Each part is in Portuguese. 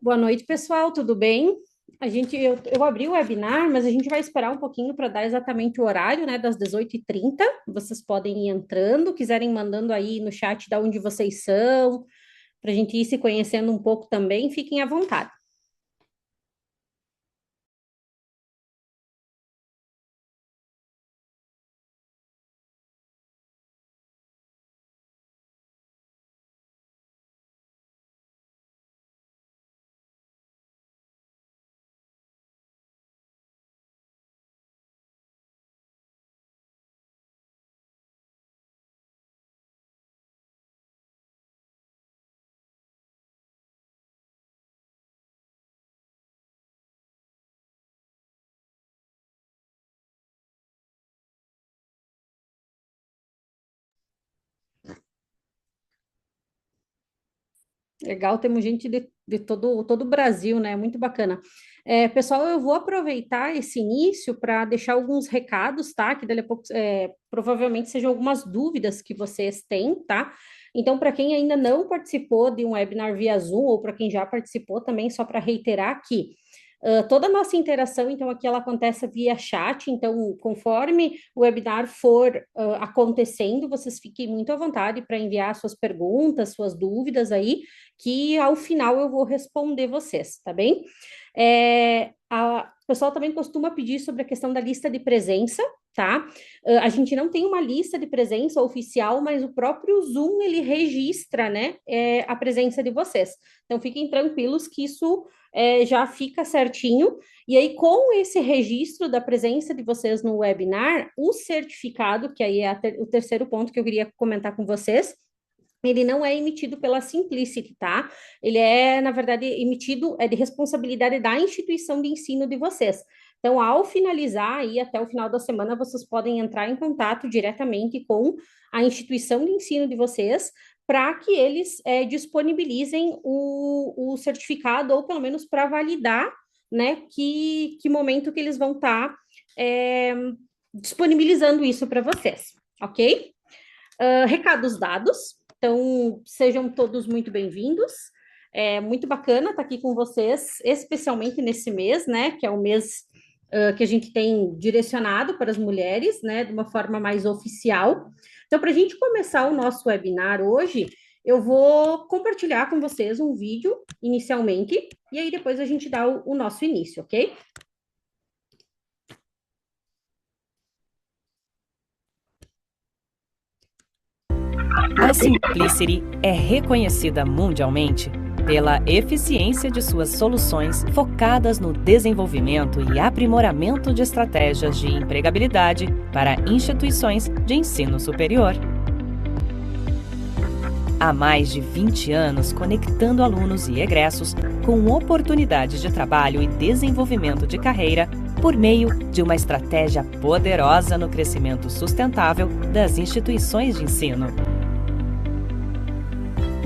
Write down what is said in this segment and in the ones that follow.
Boa noite, pessoal, tudo bem? Eu abri o webinar, mas a gente vai esperar um pouquinho para dar exatamente o horário, né, das 18h30. Vocês podem ir entrando, quiserem mandando aí no chat de onde vocês são, para a gente ir se conhecendo um pouco também, fiquem à vontade. Legal, temos gente de todo o Brasil, né? Muito bacana. Pessoal, eu vou aproveitar esse início para deixar alguns recados, tá? Que daqui a pouco, provavelmente sejam algumas dúvidas que vocês têm, tá? Então, para quem ainda não participou de um webinar via Zoom, ou para quem já participou também, só para reiterar aqui, toda a nossa interação, então, aqui ela acontece via chat, então, conforme o webinar for acontecendo, vocês fiquem muito à vontade para enviar suas perguntas, suas dúvidas aí, que ao final eu vou responder vocês, tá bem? O pessoal também costuma pedir sobre a questão da lista de presença, tá? A gente não tem uma lista de presença oficial, mas o próprio Zoom, ele registra, né, a presença de vocês. Então, fiquem tranquilos que isso já fica certinho. E aí, com esse registro da presença de vocês no webinar, o certificado, que aí é o terceiro ponto que eu queria comentar com vocês, ele não é emitido pela Simplicity, tá? Ele é, na verdade, emitido, é de responsabilidade da instituição de ensino de vocês. Então, ao finalizar aí, até o final da semana, vocês podem entrar em contato diretamente com a instituição de ensino de vocês para que eles disponibilizem o certificado, ou pelo menos para validar, né, que momento que eles vão estar disponibilizando isso para vocês, ok? Recados dados, então sejam todos muito bem-vindos. É muito bacana estar aqui com vocês, especialmente nesse mês, né? Que é o mês que a gente tem direcionado para as mulheres, né? De uma forma mais oficial. Então, para a gente começar o nosso webinar hoje, eu vou compartilhar com vocês um vídeo inicialmente, e aí depois a gente dá o nosso início, ok? A Simplicity é reconhecida mundialmente pela eficiência de suas soluções focadas no desenvolvimento e aprimoramento de estratégias de empregabilidade para instituições de ensino superior. Há mais de 20 anos conectando alunos e egressos com oportunidades de trabalho e desenvolvimento de carreira por meio de uma estratégia poderosa no crescimento sustentável das instituições de ensino.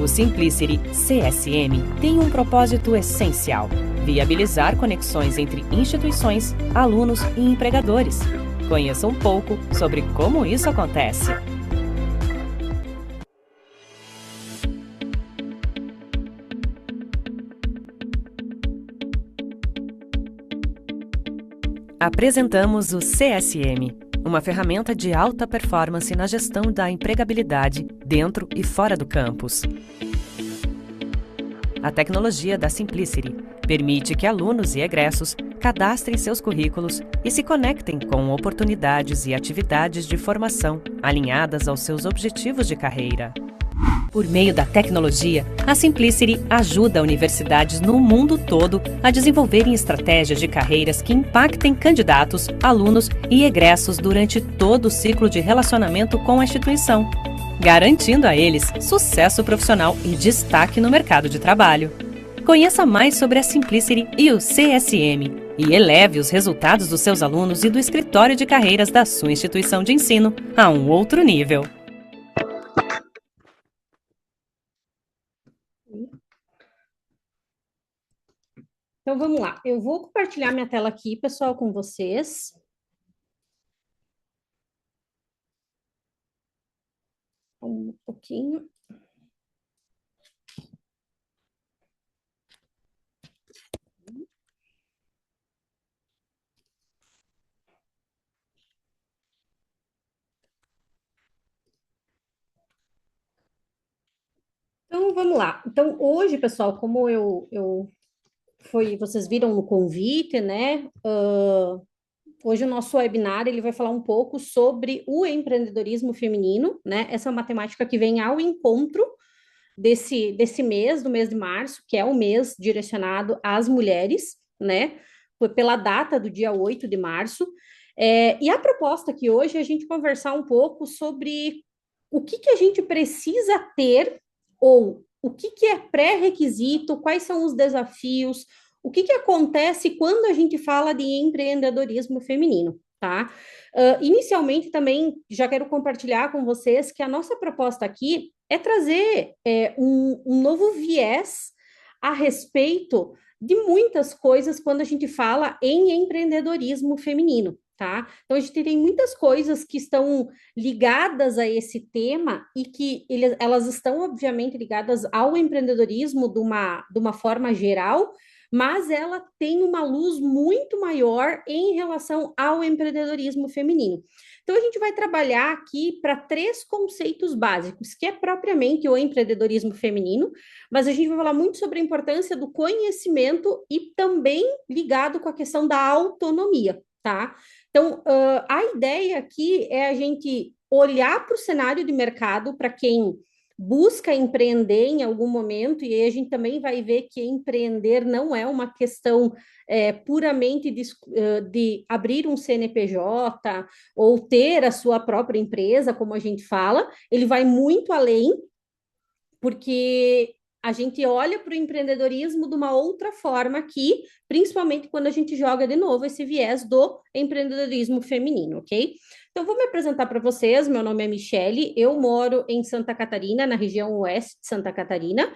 O Simplicity CSM tem um propósito essencial: viabilizar conexões entre instituições, alunos e empregadores. Conheça um pouco sobre como isso acontece. Apresentamos o CSM, uma ferramenta de alta performance na gestão da empregabilidade dentro e fora do campus. A tecnologia da Simplicity permite que alunos e egressos cadastrem seus currículos e se conectem com oportunidades e atividades de formação alinhadas aos seus objetivos de carreira. Por meio da tecnologia, a Simplicity ajuda universidades no mundo todo a desenvolverem estratégias de carreiras que impactem candidatos, alunos e egressos durante todo o ciclo de relacionamento com a instituição, garantindo a eles sucesso profissional e destaque no mercado de trabalho. Conheça mais sobre a Simplicity e o CSM e eleve os resultados dos seus alunos e do escritório de carreiras da sua instituição de ensino a um outro nível. Então vamos lá. Eu vou compartilhar minha tela aqui, pessoal, com vocês. Um pouquinho. Então, vamos lá. Então, hoje, pessoal, como vocês viram no convite, né? Hoje o nosso webinar ele vai falar um pouco sobre o empreendedorismo feminino, né? Essa é uma temática que vem ao encontro desse mês, do mês de março, que é o mês direcionado às mulheres, né? Pela data do dia 8 de março. E a proposta aqui hoje é a gente conversar um pouco sobre o que a gente precisa ter, ou o que é pré-requisito, quais são os desafios, o que acontece quando a gente fala de empreendedorismo feminino, tá? Inicialmente, também já quero compartilhar com vocês que a nossa proposta aqui é trazer um novo viés a respeito de muitas coisas quando a gente fala em empreendedorismo feminino, tá? Então, a gente tem muitas coisas que estão ligadas a esse tema e que elas estão, obviamente, ligadas ao empreendedorismo de uma forma geral, mas ela tem uma luz muito maior em relação ao empreendedorismo feminino. Então, a gente vai trabalhar aqui para três conceitos básicos, que é propriamente o empreendedorismo feminino, mas a gente vai falar muito sobre a importância do conhecimento e também ligado com a questão da autonomia, tá? Então, a ideia aqui é a gente olhar para o cenário de mercado, para quem busca empreender em algum momento, e aí a gente também vai ver que empreender não é uma questão puramente de abrir um CNPJ ou ter a sua própria empresa, como a gente fala, ele vai muito além, porque a gente olha para o empreendedorismo de uma outra forma aqui, principalmente quando a gente joga de novo esse viés do empreendedorismo feminino, ok? Então, vou me apresentar para vocês. Meu nome é Michele, eu moro em Santa Catarina, na região oeste de Santa Catarina.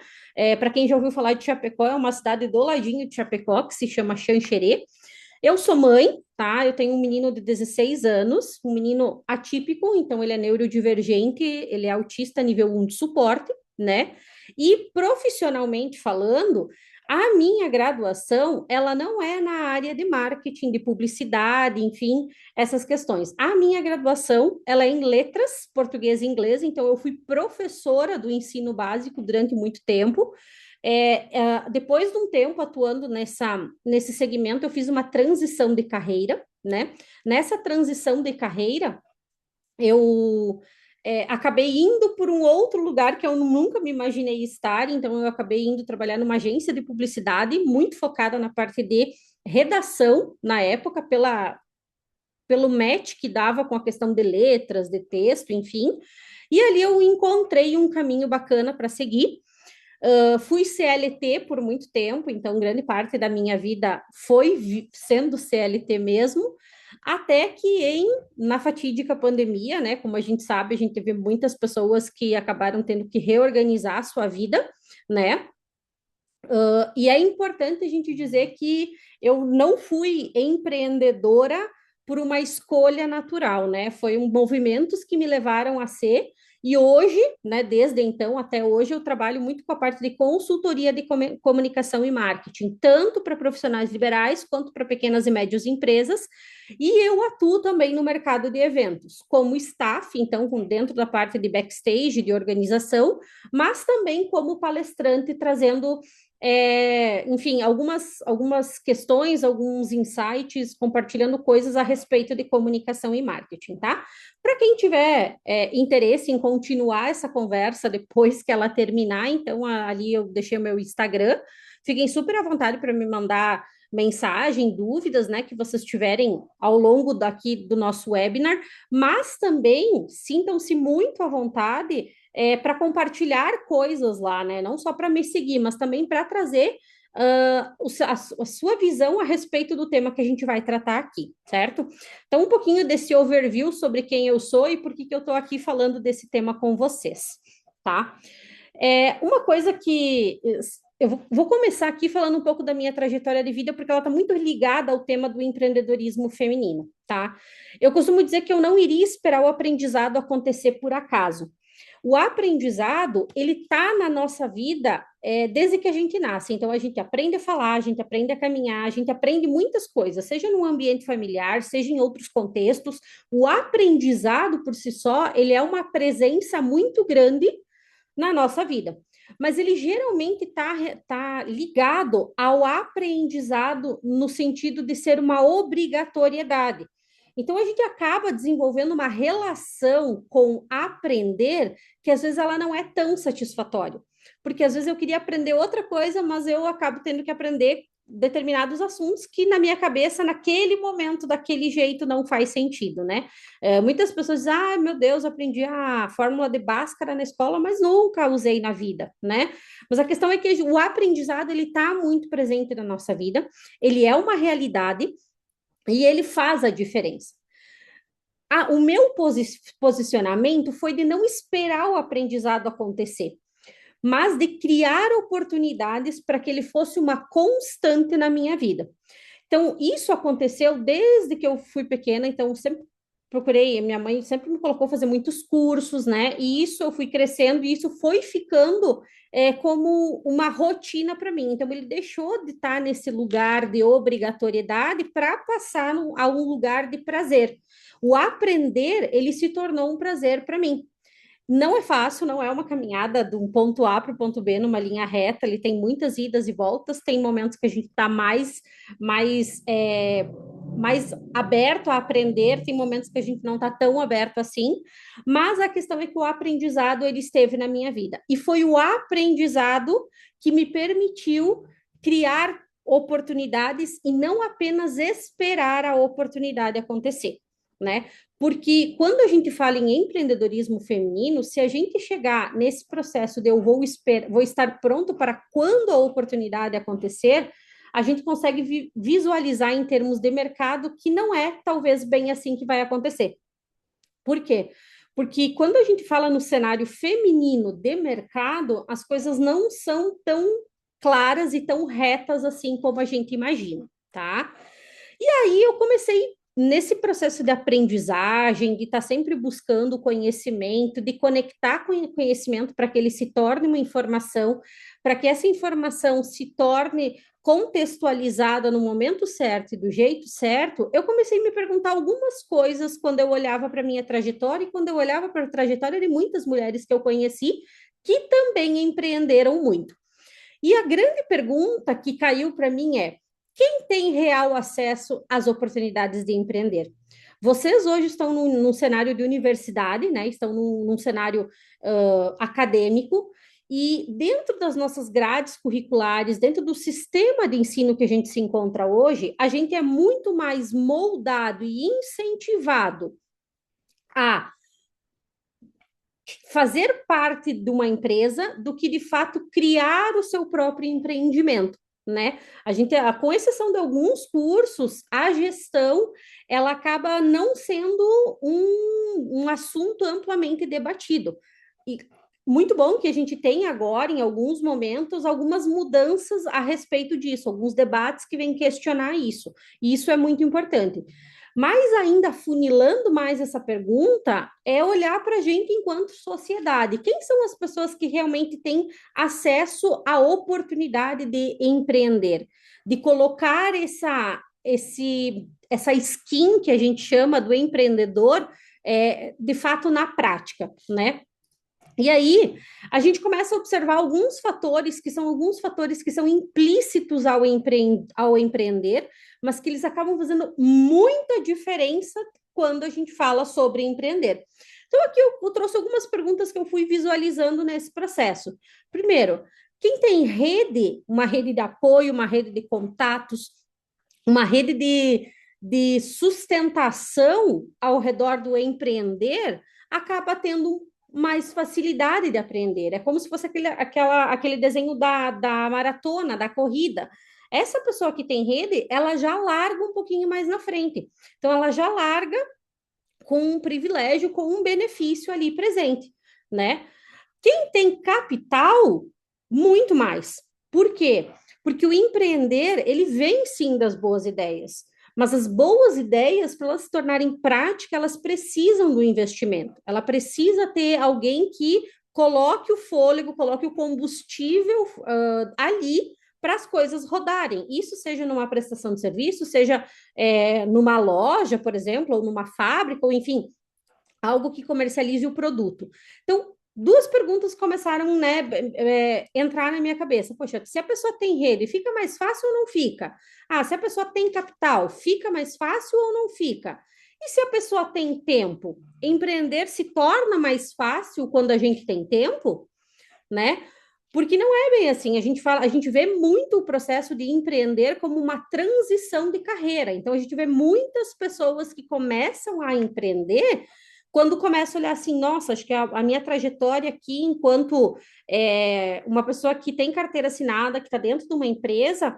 Para quem já ouviu falar de Chapecó, é uma cidade do ladinho de Chapecó, que se chama Xanxerê. Eu sou mãe, tá? Eu tenho um menino de 16 anos, um menino atípico, então ele é neurodivergente, ele é autista nível 1 de suporte, né? E profissionalmente falando, a minha graduação, ela não é na área de marketing, de publicidade, enfim, essas questões. A minha graduação, ela é em letras, português e inglês, então eu fui professora do ensino básico durante muito tempo. Depois de um tempo atuando nesse segmento, eu fiz uma transição de carreira, né? Nessa transição de carreira, eu acabei indo por um outro lugar que eu nunca me imaginei estar, então eu acabei indo trabalhar numa agência de publicidade, muito focada na parte de redação, na época, pelo match que dava com a questão de letras, de texto, enfim, e ali eu encontrei um caminho bacana para seguir. Fui CLT por muito tempo, então grande parte da minha vida foi sendo CLT mesmo, até que na fatídica pandemia, né, como a gente sabe, a gente teve muitas pessoas que acabaram tendo que reorganizar a sua vida, né? E é importante a gente dizer que eu não fui empreendedora por uma escolha natural, né? Foi movimentos que me levaram a ser, e hoje, né, desde então até hoje, eu trabalho muito com a parte de consultoria de comunicação e marketing, tanto para profissionais liberais quanto para pequenas e médias empresas, e eu atuo também no mercado de eventos, como staff, então, dentro da parte de backstage, de organização, mas também como palestrante, trazendo enfim, algumas questões, alguns insights, compartilhando coisas a respeito de comunicação e marketing, tá? Para quem tiver interesse em continuar essa conversa depois que ela terminar, então ali eu deixei o meu Instagram, fiquem super à vontade para me mandar mensagem, dúvidas, né, que vocês tiverem ao longo daqui do nosso webinar, mas também sintam-se muito à vontade para compartilhar coisas lá, né? Não só para me seguir, mas também para trazer a sua visão a respeito do tema que a gente vai tratar aqui, certo? Então, um pouquinho desse overview sobre quem eu sou e por que eu estou aqui falando desse tema com vocês, tá? Uma coisa que eu vou começar aqui falando um pouco da minha trajetória de vida, porque ela está muito ligada ao tema do empreendedorismo feminino, tá? Eu costumo dizer que eu não iria esperar o aprendizado acontecer por acaso. O aprendizado, ele está na nossa vida desde que a gente nasce. Então, a gente aprende a falar, a gente aprende a caminhar, a gente aprende muitas coisas, seja no ambiente familiar, seja em outros contextos. O aprendizado, por si só, ele é uma presença muito grande na nossa vida. mas ele geralmente tá ligado ao aprendizado no sentido de ser uma obrigatoriedade. Então, a gente acaba desenvolvendo uma relação com aprender que às vezes ela não é tão satisfatória. Porque às vezes eu queria aprender outra coisa, mas eu acabo tendo que aprender determinados assuntos que na minha cabeça, naquele momento, daquele jeito, não faz sentido, né? Muitas pessoas dizem, ah, meu Deus, aprendi a fórmula de Bhaskara na escola, mas nunca usei na vida, né? Mas a questão é que o aprendizado, ele está muito presente na nossa vida, ele é uma realidade e ele faz a diferença. O meu posicionamento foi de não esperar o aprendizado acontecer, mas de criar oportunidades para que ele fosse uma constante na minha vida. Então, isso aconteceu desde que eu fui pequena, então sempre procurei, minha mãe sempre me colocou a fazer muitos cursos, né? E isso eu fui crescendo e isso foi ficando como uma rotina para mim. Então, ele deixou de estar nesse lugar de obrigatoriedade para passar a um lugar de prazer. O aprender, ele se tornou um prazer para mim. Não é fácil, não é uma caminhada de um ponto A para o ponto B numa linha reta, ele tem muitas idas e voltas, tem momentos que a gente está mais aberto a aprender, tem momentos que a gente não está tão aberto assim, mas a questão é que o aprendizado ele esteve na minha vida, e foi o aprendizado que me permitiu criar oportunidades e não apenas esperar a oportunidade acontecer, né? Porque quando a gente fala em empreendedorismo feminino, se a gente chegar nesse processo de eu vou estar pronto para quando a oportunidade acontecer, a gente consegue visualizar em termos de mercado que não é talvez bem assim que vai acontecer. Por quê? Porque quando a gente fala no cenário feminino de mercado, as coisas não são tão claras e tão retas assim como a gente imagina, tá? E aí eu comecei nesse processo de aprendizagem, de estar sempre buscando conhecimento, de conectar com o conhecimento para que ele se torne uma informação, para que essa informação se torne contextualizada no momento certo e do jeito certo, eu comecei a me perguntar algumas coisas quando eu olhava para a minha trajetória e quando eu olhava para a trajetória de muitas mulheres que eu conheci que também empreenderam muito. E a grande pergunta que caiu para mim é: quem tem real acesso às oportunidades de empreender? Vocês hoje estão num cenário de universidade, né? Estão num cenário acadêmico, e dentro das nossas grades curriculares, dentro do sistema de ensino que a gente se encontra hoje, a gente é muito mais moldado e incentivado a fazer parte de uma empresa do que de fato criar o seu próprio empreendimento, né? A gente, com exceção de alguns cursos, a gestão ela acaba não sendo um assunto amplamente debatido. E muito bom que a gente tem agora, em alguns momentos, algumas mudanças a respeito disso, alguns debates que vêm questionar isso. E isso é muito importante. Mas ainda funilando mais essa pergunta, é olhar para a gente enquanto sociedade. Quem são as pessoas que realmente têm acesso à oportunidade de empreender, de colocar essa skin que a gente chama do empreendedor, de fato na prática, né? E aí, a gente começa a observar alguns fatores que são implícitos ao empreender, mas que eles acabam fazendo muita diferença quando a gente fala sobre empreender. Então, aqui eu trouxe algumas perguntas que eu fui visualizando nesse processo. Primeiro, quem tem uma rede de apoio, uma rede de contatos, uma rede de sustentação ao redor do empreender, acaba tendo mais facilidade de aprender. É como se fosse aquele desenho da maratona, da corrida. Essa pessoa que tem rede, ela já larga um pouquinho mais na frente. Então, ela já larga com um privilégio, com um benefício ali presente, né? Quem tem capital, muito mais. Por quê? Porque o empreender, ele vem sim das boas ideias. Mas as boas ideias, para elas se tornarem prática, elas precisam do investimento. Ela precisa ter alguém que coloque o fôlego, coloque o combustível ali para as coisas rodarem. Isso seja numa prestação de serviço, seja numa loja, por exemplo, ou numa fábrica, ou enfim, algo que comercialize o produto. Então, duas perguntas começaram, né, entrar na minha cabeça. Poxa, se a pessoa tem rede, fica mais fácil ou não fica? Ah, se a pessoa tem capital, fica mais fácil ou não fica? E se a pessoa tem tempo, empreender se torna mais fácil quando a gente tem tempo, né? Porque não é bem assim, a gente vê muito o processo de empreender como uma transição de carreira. Então a gente vê muitas pessoas que começam a empreender quando começa a olhar assim, nossa, acho que a minha trajetória aqui, enquanto uma pessoa que tem carteira assinada, que está dentro de uma empresa,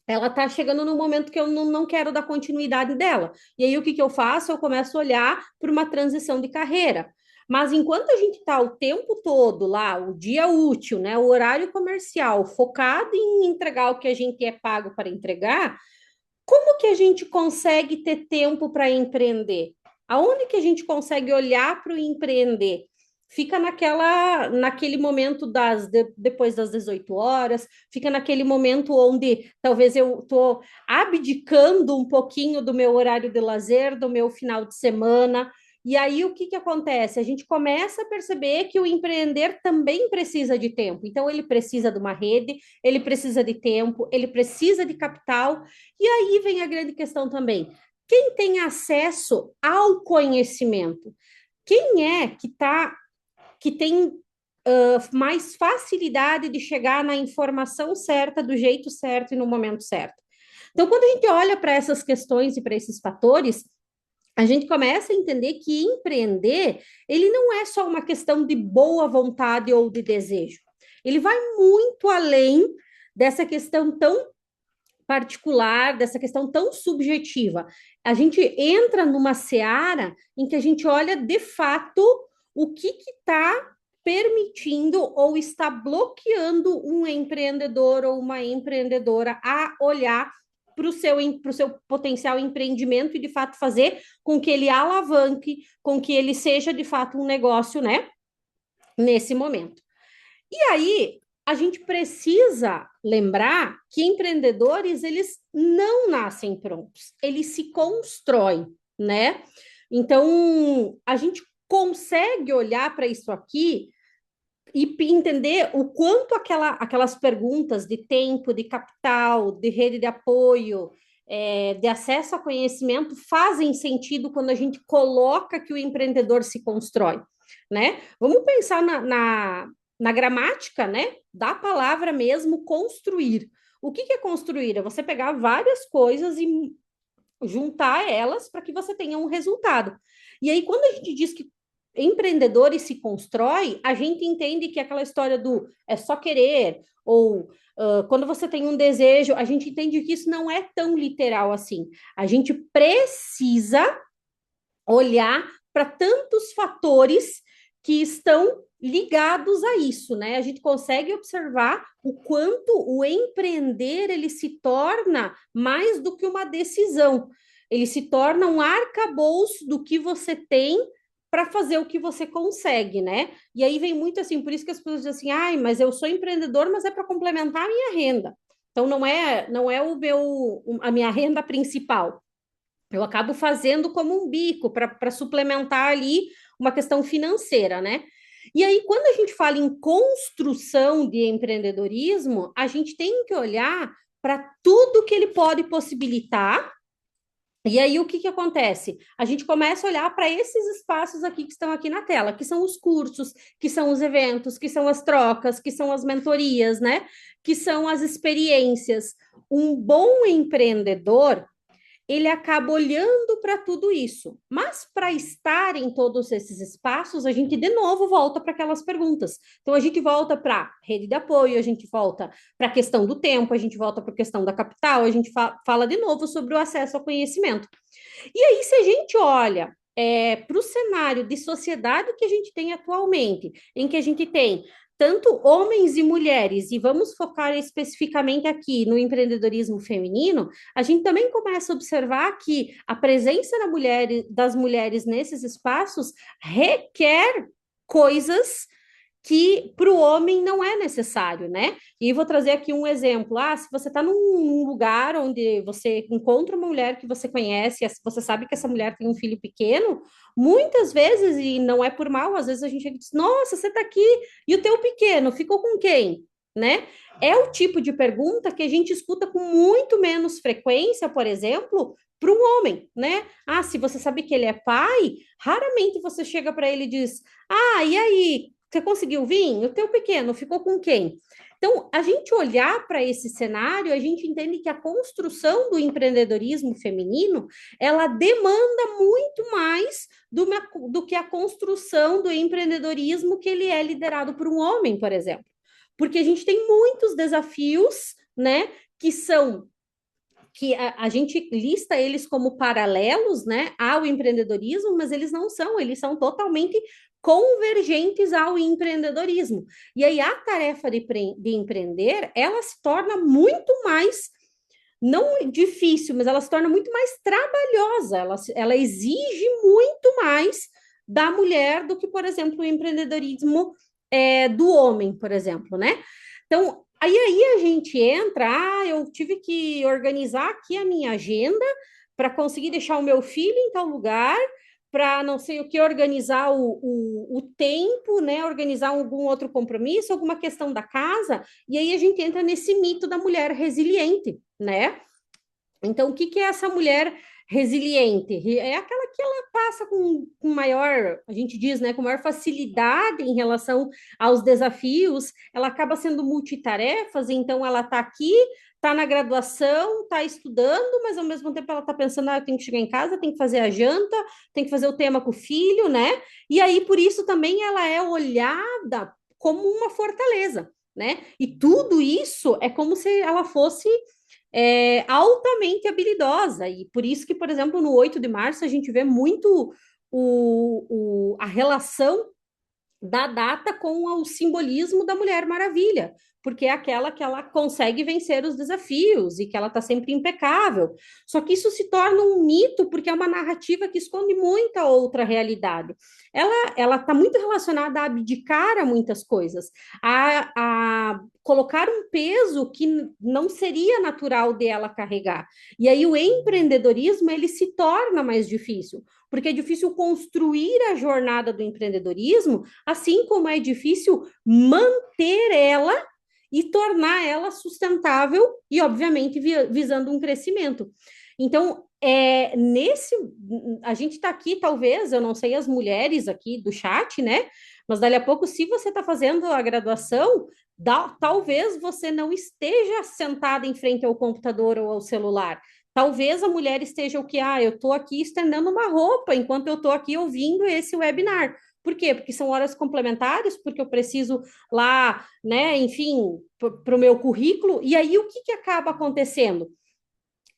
ela está chegando no momento que eu não quero dar continuidade dela. E aí o que eu faço? Eu começo a olhar para uma transição de carreira. Mas enquanto a gente está o tempo todo lá, o dia útil, né, o horário comercial, focado em entregar o que a gente é pago para entregar, como que a gente consegue ter tempo para empreender? Aonde que a gente consegue olhar para o empreender? Fica naquele momento depois das 18 horas, fica naquele momento onde talvez eu estou abdicando um pouquinho do meu horário de lazer, do meu final de semana. E aí o que acontece? A gente começa a perceber que o empreender também precisa de tempo. Então, ele precisa de uma rede, ele precisa de tempo, ele precisa de capital. E aí vem a grande questão também. Quem tem acesso ao conhecimento? Quem é que tem mais facilidade de chegar na informação certa, do jeito certo e no momento certo? Então, quando a gente olha para essas questões e para esses fatores, a gente começa a entender que empreender, ele não é só uma questão de boa vontade ou de desejo. Ele vai muito além dessa questão tão particular, dessa questão tão subjetiva. A gente entra numa seara em que a gente olha de fato o que está permitindo ou está bloqueando um empreendedor ou uma empreendedora a olhar para o seu potencial empreendimento e de fato fazer com que ele alavanque, com que ele seja de fato um negócio, né? Nesse momento. E aí, a gente precisa lembrar que empreendedores, eles não nascem prontos, eles se constroem, né? Então, a gente consegue olhar para isso aqui e entender o quanto aquelas perguntas de tempo, de capital, de rede de apoio, de acesso a conhecimento fazem sentido quando a gente coloca que o empreendedor se constrói, né? Vamos pensar na gramática, né? Da palavra mesmo construir. O que é construir? É você pegar várias coisas e juntar elas para que você tenha um resultado. E aí, quando a gente diz que empreendedores se constrói, a gente entende que aquela história do é só querer, ou quando você tem um desejo, a gente entende que isso não é tão literal assim. A gente precisa olhar para tantos fatores que estão ligados a isso, né? A gente consegue observar o quanto o empreender ele se torna mais do que uma decisão. Ele se torna um arcabouço do que você tem para fazer o que você consegue, né? E aí vem muito assim, por isso que as pessoas dizem assim, ai, mas eu sou empreendedor, mas é para complementar a minha renda. Então não é a minha renda principal. Eu acabo fazendo como um bico para suplementar ali uma questão financeira, né? E aí, quando a gente fala em construção de empreendedorismo, a gente tem que olhar para tudo que ele pode possibilitar. E aí, o que acontece? A gente começa a olhar para esses espaços aqui que estão aqui na tela, que são os cursos, que são os eventos, que são as trocas, que são as mentorias, né? Que são as experiências. Um bom empreendedor, ele acaba olhando para tudo isso. Mas para estar em todos esses espaços, a gente de novo volta para aquelas perguntas. Então a gente volta para rede de apoio, a gente volta para a questão do tempo, a gente volta para a questão da capital, a gente fala de novo sobre o acesso ao conhecimento. E aí, se a gente olha para o cenário de sociedade que a gente tem atualmente, em que a gente tem tanto homens e mulheres, e vamos focar especificamente aqui no empreendedorismo feminino, a gente também começa a observar que a presença das mulheres nesses espaços requer coisas que para o homem não é necessário, né? E vou trazer aqui um exemplo. Se você está num lugar onde você encontra uma mulher que você conhece, você sabe que essa mulher tem um filho pequeno, muitas vezes, e não é por mal, às vezes a gente diz, nossa, você está aqui, e o teu pequeno ficou com quem? Né? É o tipo de pergunta que a gente escuta com muito menos frequência, por exemplo, para um homem, né? Se você sabe que ele é pai, raramente você chega para ele e diz: e aí, você conseguiu vir? O teu pequeno ficou com quem? Então, a gente olhar para esse cenário, a gente entende que a construção do empreendedorismo feminino, ela demanda muito mais do que a construção do empreendedorismo que ele é liderado por um homem, por exemplo. Porque a gente tem muitos desafios, né, que a gente lista eles como paralelos, né, ao empreendedorismo, mas eles são totalmente convergentes ao empreendedorismo. E aí a tarefa de empreender, ela se torna muito mais, não difícil, mas ela se torna muito mais trabalhosa, ela exige muito mais da mulher do que, por exemplo, o empreendedorismo do homem, por exemplo, né? Então, aí a gente entra, eu tive que organizar aqui a minha agenda para conseguir deixar o meu filho em tal lugar, para não sei o que, organizar o tempo, né? Organizar algum outro compromisso, alguma questão da casa, e aí a gente entra nesse mito da mulher resiliente, né? Então, o que é essa mulher resiliente? É aquela que ela passa com maior, a gente diz, né, com maior facilidade em relação aos desafios, ela acaba sendo multitarefas, então ela está aqui, está na graduação, está estudando, mas ao mesmo tempo ela está pensando, eu tenho que chegar em casa, tem que fazer a janta, tem que fazer o tema com o filho, né? E aí, por isso também ela é olhada como uma fortaleza, né? E tudo isso é como se ela fosse altamente habilidosa, e por isso que, por exemplo, no 8 de março a gente vê muito a relação da data com o simbolismo da Mulher Maravilha, porque é aquela que ela consegue vencer os desafios e que ela está sempre impecável. Só que isso se torna um mito porque é uma narrativa que esconde muita outra realidade. Ela está muito relacionada a abdicar a muitas coisas, a colocar um peso que não seria natural dela carregar. E aí o empreendedorismo ele se torna mais difícil, porque é difícil construir a jornada do empreendedorismo, assim como é difícil manter ela e tornar ela sustentável e, obviamente, visando um crescimento. Então, a gente está aqui, talvez, eu não sei as mulheres aqui do chat, né? Mas dali a pouco, se você está fazendo a graduação, talvez você não esteja sentada em frente ao computador ou ao celular. Talvez a mulher esteja o que, eu estou aqui estendendo uma roupa enquanto eu estou aqui ouvindo esse webinar. Por quê? Porque são horas complementares, porque eu preciso lá, né, enfim, para o meu currículo. E aí o que acaba acontecendo?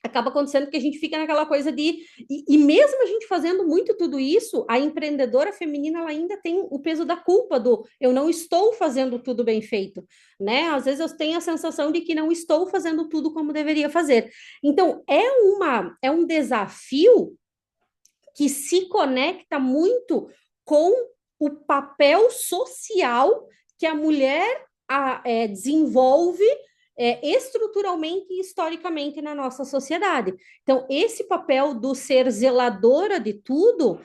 Acaba acontecendo que a gente fica naquela coisa de... E mesmo a gente fazendo muito tudo isso, a empreendedora feminina ela ainda tem o peso da culpa do eu não estou fazendo tudo bem feito, né? Às vezes eu tenho a sensação de que não estou fazendo tudo como deveria fazer. Então, é um desafio que se conecta muito com o papel social que a mulher desenvolve estruturalmente e historicamente na nossa sociedade. Então, esse papel do ser zeladora de tudo,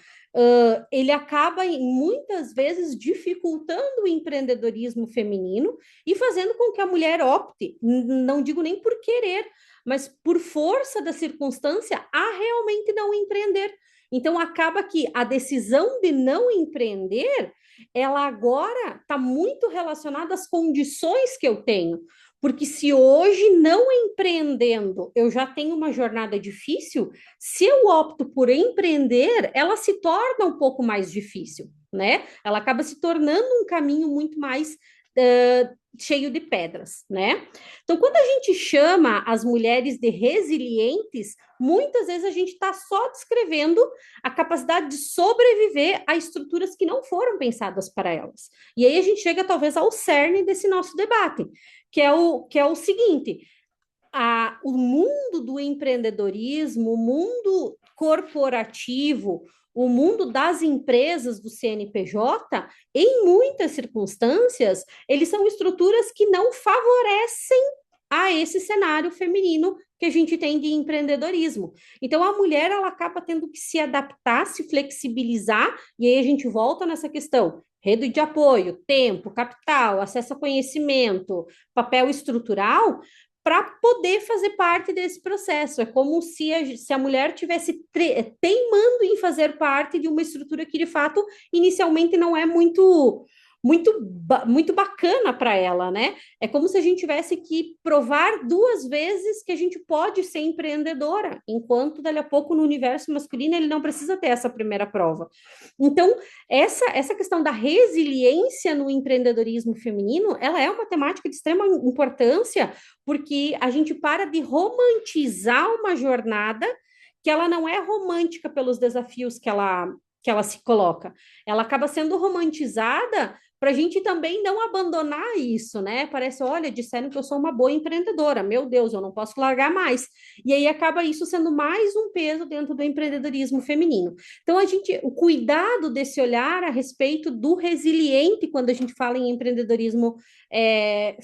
ele acaba muitas vezes dificultando o empreendedorismo feminino e fazendo com que a mulher opte, não digo nem por querer, mas por força da circunstância, a realmente não empreender. Então, acaba que a decisão de não empreender, ela agora está muito relacionada às condições que eu tenho. Porque se hoje, não empreendendo, eu já tenho uma jornada difícil, se eu opto por empreender, ela se torna um pouco mais difícil, né? Ela acaba se tornando um caminho muito mais cheio de pedras, né? Então, quando a gente chama as mulheres de resilientes, muitas vezes a gente está só descrevendo a capacidade de sobreviver a estruturas que não foram pensadas para elas. E aí a gente chega talvez ao cerne desse nosso debate, que é o seguinte: o mundo do empreendedorismo, o mundo corporativo, o mundo das empresas do CNPJ, em muitas circunstâncias, eles são estruturas que não favorecem a esse cenário feminino que a gente tem de empreendedorismo. Então, a mulher, ela acaba tendo que se adaptar, se flexibilizar, e aí a gente volta nessa questão: rede de apoio, tempo, capital, acesso a conhecimento, papel estrutural, para poder fazer parte desse processo. É como se a mulher tivesse teimando em fazer parte de uma estrutura que, de fato, inicialmente não é muito bacana para ela, né? É como se a gente tivesse que provar duas vezes que a gente pode ser empreendedora, enquanto dali a pouco no universo masculino ele não precisa ter essa primeira prova. Então, essa questão da resiliência no empreendedorismo feminino, ela é uma temática de extrema importância, porque a gente para de romantizar uma jornada que ela não é romântica pelos desafios que ela se coloca. Ela acaba sendo romantizada para a gente também não abandonar isso, né? Parece, olha, disseram que eu sou uma boa empreendedora, meu Deus, eu não posso largar mais. E aí acaba isso sendo mais um peso dentro do empreendedorismo feminino. Então, o cuidado desse olhar a respeito do resiliente quando a gente fala em empreendedorismo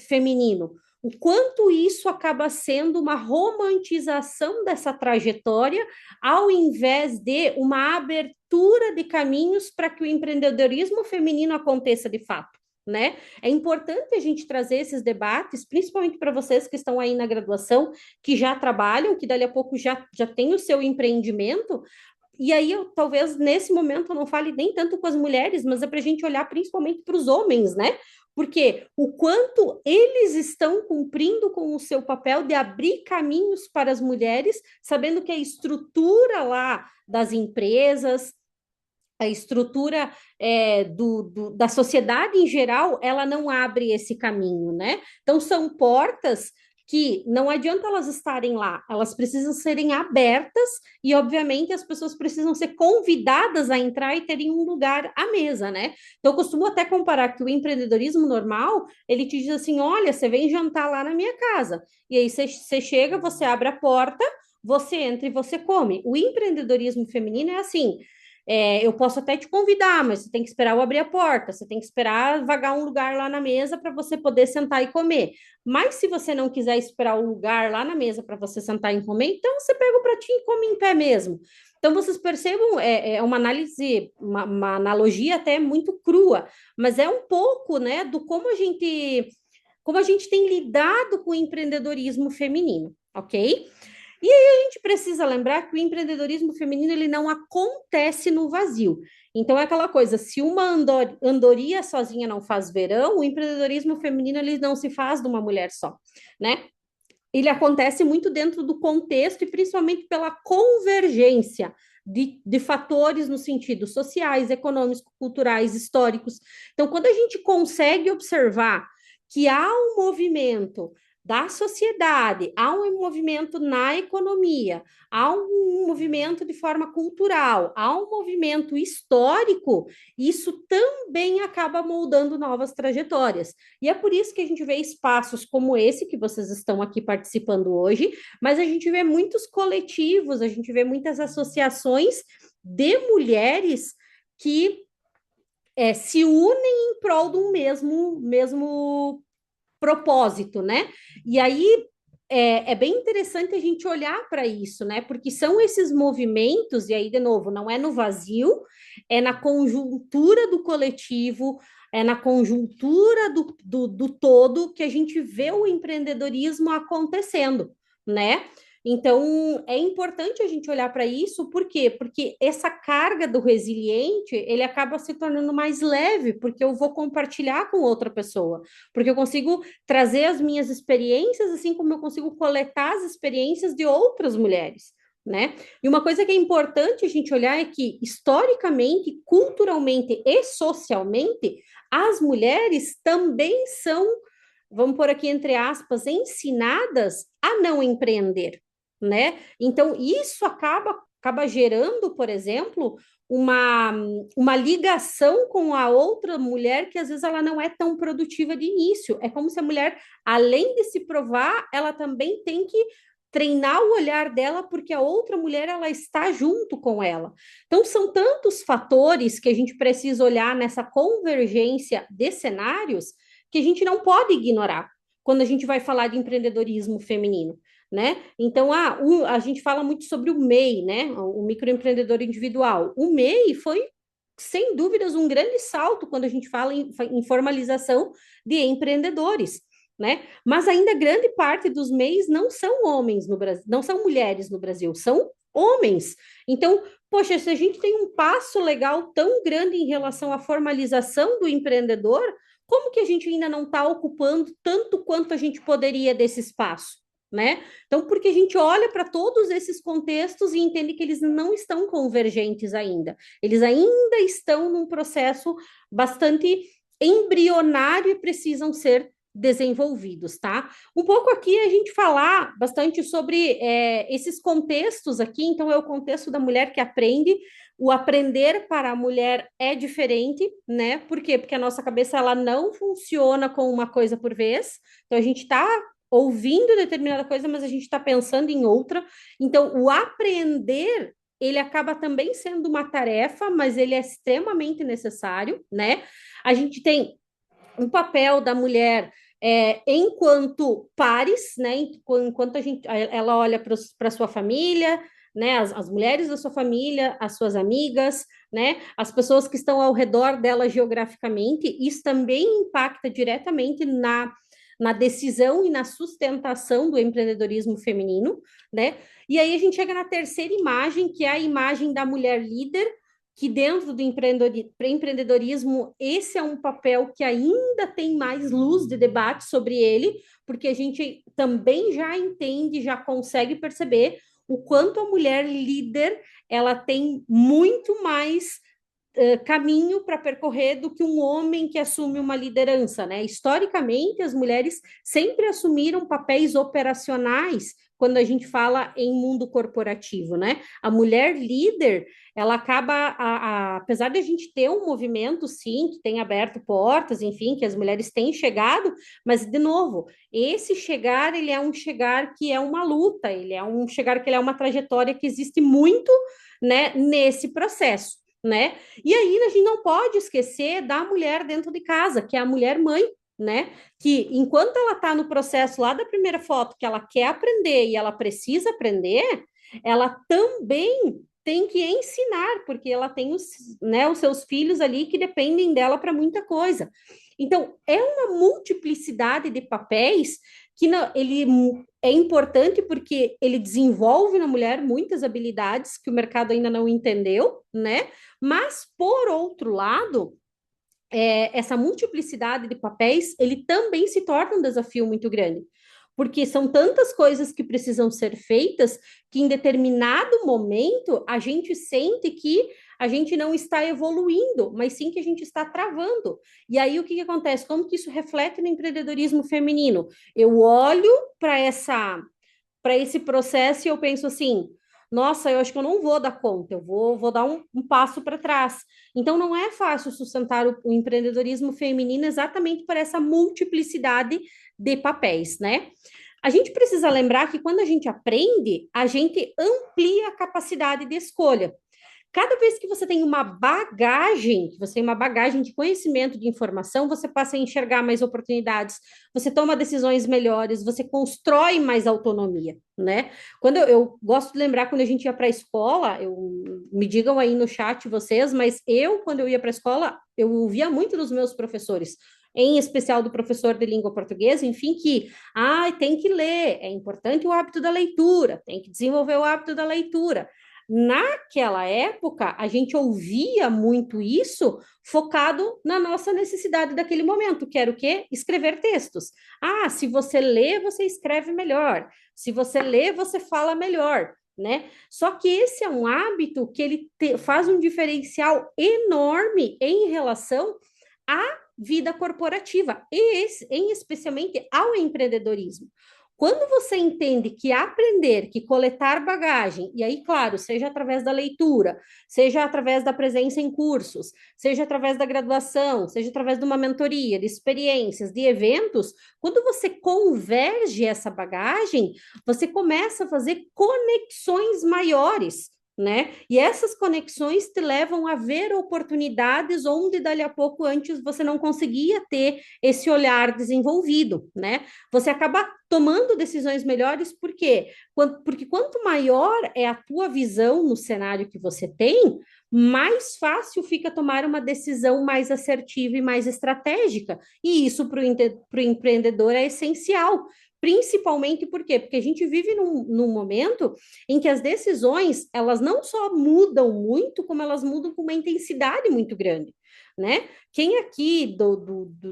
feminino. O quanto isso acaba sendo uma romantização dessa trajetória, ao invés de uma abertura de caminhos para que o empreendedorismo feminino aconteça de fato, né? É importante a gente trazer esses debates, principalmente para vocês que estão aí na graduação, que já trabalham, que dali a pouco já tem o seu empreendimento. E aí, talvez nesse momento eu não fale nem tanto com as mulheres, mas é para a gente olhar principalmente para os homens, né? Porque o quanto eles estão cumprindo com o seu papel de abrir caminhos para as mulheres, sabendo que a estrutura lá das empresas, a estrutura da sociedade em geral, ela não abre esse caminho, né? Então, são portas que não adianta elas estarem lá, elas precisam serem abertas e, obviamente, as pessoas precisam ser convidadas a entrar e terem um lugar à mesa, né? Então, eu costumo até comparar que o empreendedorismo normal, ele te diz assim, olha, você vem jantar lá na minha casa, e aí você chega, você abre a porta, você entra e você come. O empreendedorismo feminino é assim, eu posso até te convidar, mas você tem que esperar eu abrir a porta, você tem que esperar vagar um lugar lá na mesa para você poder sentar e comer. Mas se você não quiser esperar o lugar lá na mesa para você sentar e comer, então você pega o pratinho e come em pé mesmo. Então vocês percebam, é uma análise, uma analogia até muito crua, mas é um pouco, né, do como a gente tem lidado com o empreendedorismo feminino, ok? E aí a gente precisa lembrar que o empreendedorismo feminino ele não acontece no vazio. Então é aquela coisa, se uma andorinha sozinha não faz verão, o empreendedorismo feminino ele não se faz de uma mulher só, né? Ele acontece muito dentro do contexto e principalmente pela convergência de fatores no sentido sociais, econômicos, culturais, históricos. Então, quando a gente consegue observar que há um movimento da sociedade, há um movimento na economia, há um movimento de forma cultural, há um movimento histórico, isso também acaba moldando novas trajetórias. E é por isso que a gente vê espaços como esse que vocês estão aqui participando hoje, mas a gente vê muitos coletivos, a gente vê muitas associações de mulheres que se unem em prol de um mesmo propósito, né? E aí é bem interessante a gente olhar para isso, né? Porque são esses movimentos, e aí, de novo, não é no vazio, é na conjuntura do coletivo, é na conjuntura do todo que a gente vê o empreendedorismo acontecendo, né? Então, é importante a gente olhar para isso, por quê? Porque essa carga do resiliente, ele acaba se tornando mais leve, porque eu vou compartilhar com outra pessoa, porque eu consigo trazer as minhas experiências, assim como eu consigo coletar as experiências de outras mulheres, né? E uma coisa que é importante a gente olhar é que, historicamente, culturalmente e socialmente, as mulheres também são, vamos por aqui entre aspas, ensinadas a não empreender, né? Então, isso acaba gerando, por exemplo, uma ligação com a outra mulher que às vezes ela não é tão produtiva de início. É como se a mulher, além de se provar, ela também tem que treinar o olhar dela, porque a outra mulher ela está junto com ela. Então, são tantos fatores que a gente precisa olhar nessa convergência de cenários que a gente não pode ignorar quando a gente vai falar de empreendedorismo feminino. Né? Então, a gente fala muito sobre o MEI, né? O microempreendedor individual. O MEI foi, sem dúvidas, um grande salto quando a gente fala em formalização de empreendedores. Né? Mas ainda grande parte dos MEIs não são homens no Brasil, não são mulheres no Brasil, são homens. Então, poxa, se a gente tem um passo legal tão grande em relação à formalização do empreendedor, como que a gente ainda não está ocupando tanto quanto a gente poderia desse espaço? Né? Então, porque a gente olha para todos esses contextos e entende que eles não estão convergentes ainda. Eles ainda estão num processo bastante embrionário e precisam ser desenvolvidos, tá? Um pouco aqui a gente falar bastante sobre esses contextos aqui, então é o contexto da mulher que aprende, o aprender para a mulher é diferente, né? Por quê? Porque a nossa cabeça ela não funciona com uma coisa por vez, então a gente está ouvindo determinada coisa, mas a gente está pensando em outra, então o aprender ele acaba também sendo uma tarefa, mas ele é extremamente necessário, né? A gente tem um papel da mulher enquanto pares, né? Enquanto ela olha para sua família, né? As mulheres da sua família, as suas amigas, né? As pessoas que estão ao redor dela geograficamente, isso também impacta diretamente na decisão e na sustentação do empreendedorismo feminino, né? E aí a gente chega na terceira imagem, que é a imagem da mulher líder, que dentro do empreendedorismo, esse é um papel que ainda tem mais luz de debate sobre ele, porque a gente também já entende, já consegue perceber o quanto a mulher líder ela tem muito mais caminho para percorrer do que um homem que assume uma liderança, né? Historicamente, as mulheres sempre assumiram papéis operacionais quando a gente fala em mundo corporativo, né? A mulher líder, ela acaba, apesar de a gente ter um movimento, sim, que tem aberto portas, enfim, que as mulheres têm chegado, mas, de novo, esse chegar, ele é um chegar que é uma luta, ele é um chegar que ele é uma trajetória que existe muito, né, nesse processo. Né? E aí a gente não pode esquecer da mulher dentro de casa, que é a mulher mãe, né? Que enquanto ela está no processo lá da primeira foto, que ela quer aprender e ela precisa aprender, ela também tem que ensinar, porque ela tem os seus filhos ali que dependem dela para muita coisa. Então, é uma multiplicidade de papéis que ele é importante porque ele desenvolve na mulher muitas habilidades que o mercado ainda não entendeu, né? Mas, por outro lado, essa multiplicidade de papéis, ele também se torna um desafio muito grande, porque são tantas coisas que precisam ser feitas que em determinado momento a gente sente que a gente não está evoluindo, mas sim que a gente está travando. E aí o que acontece? Como que isso reflete no empreendedorismo feminino? Eu olho para esse processo e eu penso assim, nossa, eu acho que eu não vou dar conta, eu vou dar um passo para trás. Então, não é fácil sustentar o empreendedorismo feminino exatamente por essa multiplicidade de papéis, né? A gente precisa lembrar que quando a gente aprende, a gente amplia a capacidade de escolha. Cada vez que você tem uma bagagem, que você tem uma bagagem de conhecimento, de informação, você passa a enxergar mais oportunidades, você toma decisões melhores, você constrói mais autonomia, né? Quando eu gosto de lembrar quando a gente ia para a escola, me digam aí no chat vocês, mas quando eu ia para a escola, eu ouvia muito dos meus professores, em especial do professor de língua portuguesa, enfim, que tem que ler, é importante o hábito da leitura, tem que desenvolver o hábito da leitura. Naquela época, a gente ouvia muito isso focado na nossa necessidade daquele momento, que era o quê? Escrever textos. Se você lê, você escreve melhor. Se você lê, você fala melhor, né? Só que esse é um hábito que ele faz um diferencial enorme em relação à vida corporativa, e especialmente ao empreendedorismo. Quando você entende que aprender, que coletar bagagem, e aí, claro, seja através da leitura, seja através da presença em cursos, seja através da graduação, seja através de uma mentoria, de experiências, de eventos, quando você converge essa bagagem, você começa a fazer conexões maiores, né? E essas conexões te levam a ver oportunidades onde dali a pouco antes você não conseguia ter esse olhar desenvolvido, né? Você acaba tomando decisões melhores, por quê? Porque quanto maior é a tua visão no cenário que você tem, mais fácil fica tomar uma decisão mais assertiva e mais estratégica. E isso para o empreendedor é essencial. Principalmente por quê? Porque a gente vive num momento em que as decisões, elas não só mudam muito, como elas mudam com uma intensidade muito grande, né? Quem aqui,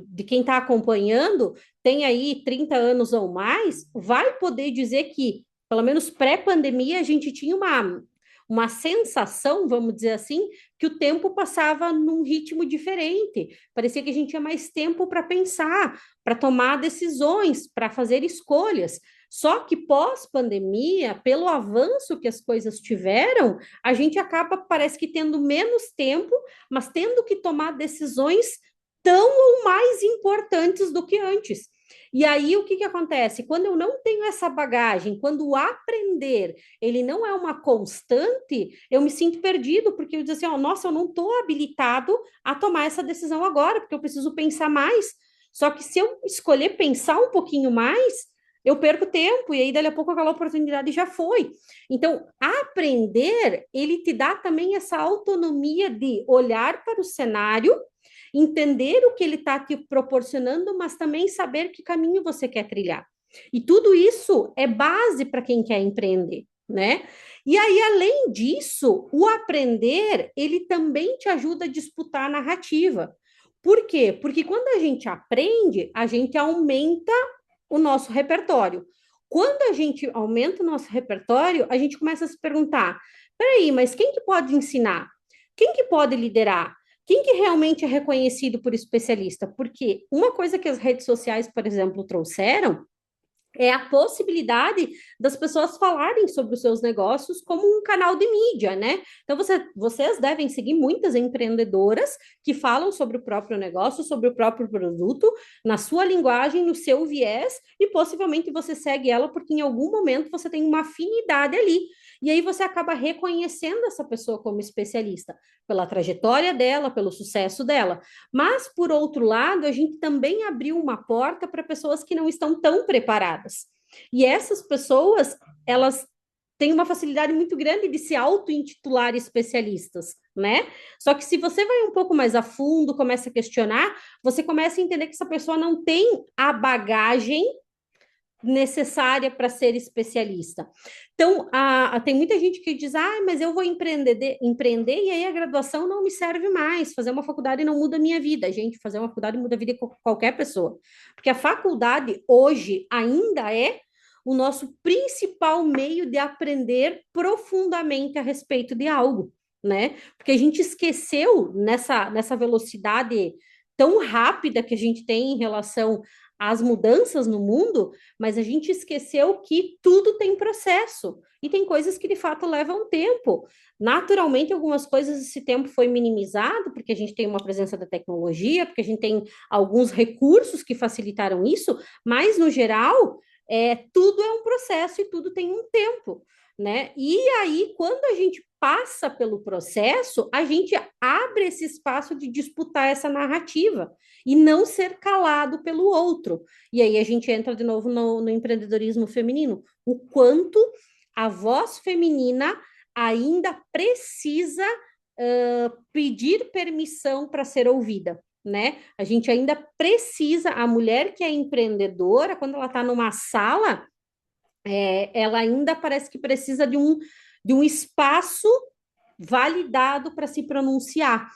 de quem está acompanhando, tem aí 30 anos ou mais, vai poder dizer que, pelo menos pré-pandemia, a gente tinha uma sensação, vamos dizer assim, que o tempo passava num ritmo diferente. Parecia que a gente tinha mais tempo para pensar, para tomar decisões, para fazer escolhas. Só que pós-pandemia, pelo avanço que as coisas tiveram, a gente acaba, parece que tendo menos tempo, mas tendo que tomar decisões tão ou mais importantes do que antes. E aí, o que que acontece? Quando eu não tenho essa bagagem, quando o aprender, ele não é uma constante, eu me sinto perdido, porque eu digo assim, ó, nossa, eu não estou habilitado a tomar essa decisão agora, porque eu preciso pensar mais. Só que se eu escolher pensar um pouquinho mais, eu perco tempo, e aí, dali a pouco, aquela oportunidade já foi. Então, aprender, ele te dá também essa autonomia de olhar para o cenário, entender o que ele está te proporcionando, mas também saber que caminho você quer trilhar. E tudo isso é base para quem quer empreender, né? E aí, além disso, o aprender, ele também te ajuda a disputar a narrativa. Por quê? Porque quando a gente aprende, a gente aumenta o nosso repertório. Quando a gente aumenta o nosso repertório, a gente começa a se perguntar: peraí, mas quem que pode ensinar? Quem que pode liderar? Quem que realmente é reconhecido por especialista? Porque uma coisa que as redes sociais, por exemplo, trouxeram é a possibilidade das pessoas falarem sobre os seus negócios como um canal de mídia, né? Então, vocês devem seguir muitas empreendedoras que falam sobre o próprio negócio, sobre o próprio produto, na sua linguagem, no seu viés, e possivelmente você segue ela porque em algum momento você tem uma afinidade ali. E aí você acaba reconhecendo essa pessoa como especialista, pela trajetória dela, pelo sucesso dela. Mas, por outro lado, a gente também abriu uma porta para pessoas que não estão tão preparadas. E essas pessoas, elas têm uma facilidade muito grande de se auto-intitular especialistas, né? Só que se você vai um pouco mais a fundo, começa a questionar, você começa a entender que essa pessoa não tem a bagagem necessária para ser especialista. Então, tem muita gente que diz, mas eu vou empreender e aí a graduação não me serve mais, fazer uma faculdade não muda a minha vida. Gente, fazer uma faculdade muda a vida de qualquer pessoa. Porque a faculdade, hoje, ainda é o nosso principal meio de aprender profundamente a respeito de algo, né? Porque a gente esqueceu nessa velocidade tão rápida que a gente tem em relação às mudanças no mundo, mas a gente esqueceu que tudo tem processo e tem coisas que de fato levam tempo. Naturalmente, algumas coisas esse tempo foi minimizado, porque a gente tem uma presença da tecnologia, porque a gente tem alguns recursos que facilitaram isso, mas no geral, tudo é um processo e tudo tem um tempo, né? E aí, quando a gente passa pelo processo, a gente abre esse espaço de disputar essa narrativa e não ser calado pelo outro. E aí a gente entra de novo no empreendedorismo feminino. O quanto a voz feminina ainda precisa pedir permissão para ser ouvida, né? A gente ainda precisa, a mulher que é empreendedora, quando ela está numa sala, ela ainda parece que precisa de um espaço validado para se pronunciar.